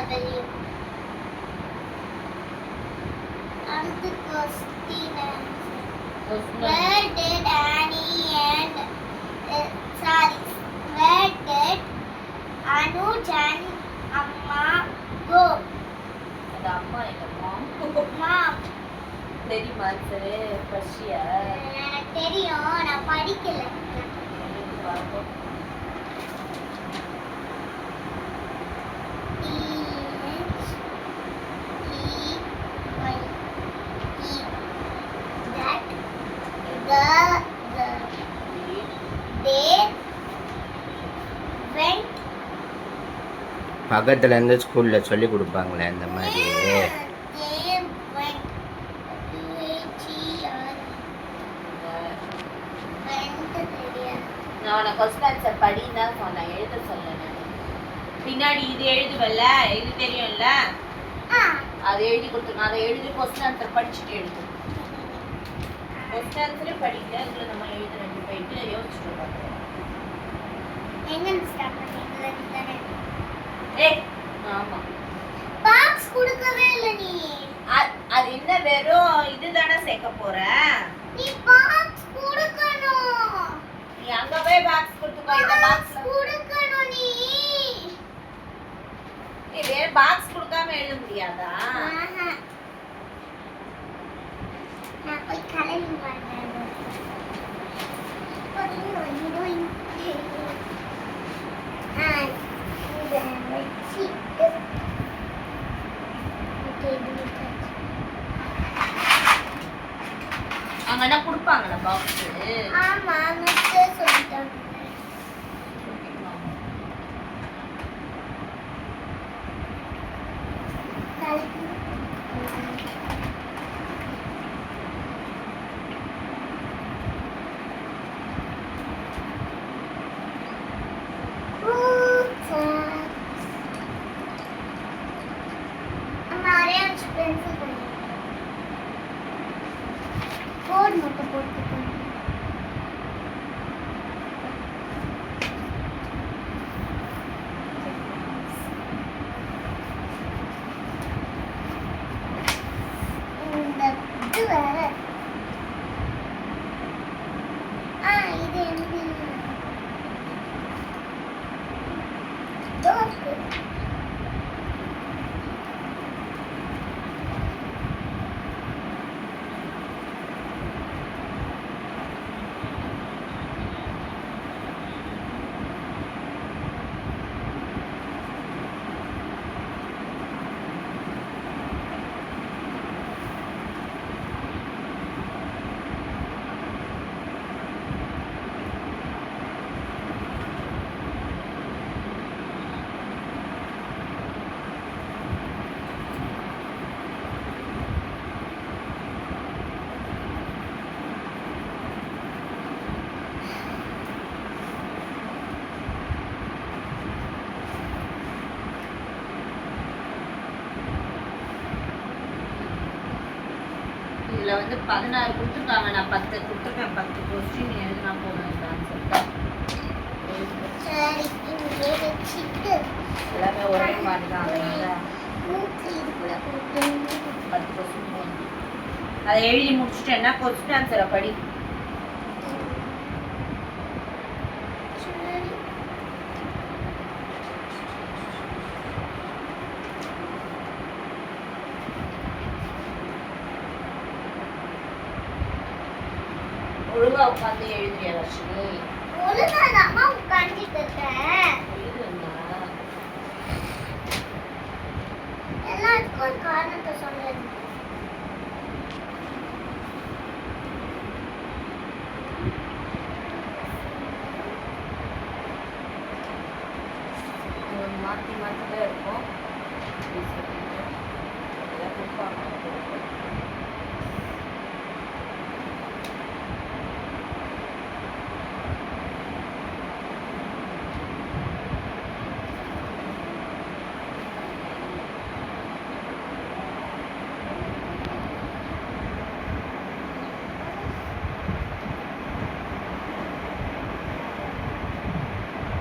W. அடுத்து question answer. Where did Annie and where did Anuj and Amma go? அது அம்மா இல்ல மாம். Mom. தெரியுமா சரி ரஷ்யா எனக்கு தெரியும் நான் படிக்கல. பாப்போம். பக்கத்துல இருந்து ஸ்கூல்ல சொல்லி கொடுப்பாங்களே இந்த மாதிரி. நான் கொஸ்டின் ஆன்சர் படின்னு தான் சொன்னேன், எழுத சொல்லல. பின்னாடி இது எழுதுவல்ல, இது தெரியும்ல, அதை எழுதி கொடுத்துருங்க. அதை எழுதி கொஸ்டின் ஆன்சர் படிச்சுட்டு எழுது. கொஸ்டின் ஆன்சரே படிக்கல, அதுல நம்ம எழுத ரெண்டு போயிட்டு யோசிச்சுட்டு பார்க்கலாம். ஆமா பாக்ஸ் கொடுக்கவே இல்ல நீ. அது என்ன வெறும் இதுதானே சேர்க்க போற? நீ பாக்ஸ் கொடுக்கணும். நீ அங்க போய் பாக்ஸ் கொடுத்துக்கோ. இந்த பாக்ஸ் கொடுக்கணும் நீ. நீ வேற பாக்ஸ் கொடுக்காம எழுத முடியாதா? நான் போய் கலரிங் பண்றேன். அங்கனா கொடுப்பாங்களா பாக்ஸ்? ஆமா மிஸ்டர் சொல்லிட்டாங்க. கோட் மட்டும் போட்டுக்கோங்க. இந்த இது வேற. இது என்ன? தோப்பு. இதுல வந்து 16 கொடுத்துருக்காங்க. நான் 10 கொடுத்துருக்கேன். 10 கொஸ்டின் எழுதினா போதும். சரி இங்கே வச்சிட்டு எல்லாமே ஒரே மாதிரி தான். இதுக்குள்ள போட்டு 10 கொஸ்டின் போதும். அதை எழுதி முடிச்சுட்டேன்னா கொஸ்டின் ஆன்சரை படி. சரி ஒழுங்கா உட்காந்து எழுதுறியா லட்சுமி? ஒழுங்காதாம்மா உட்காந்துட்டு இருக்கேன். எல்லாத்துக்கும் ஒரு காரணத்தை சொல்லுங்க. மாற்றி மாற்றி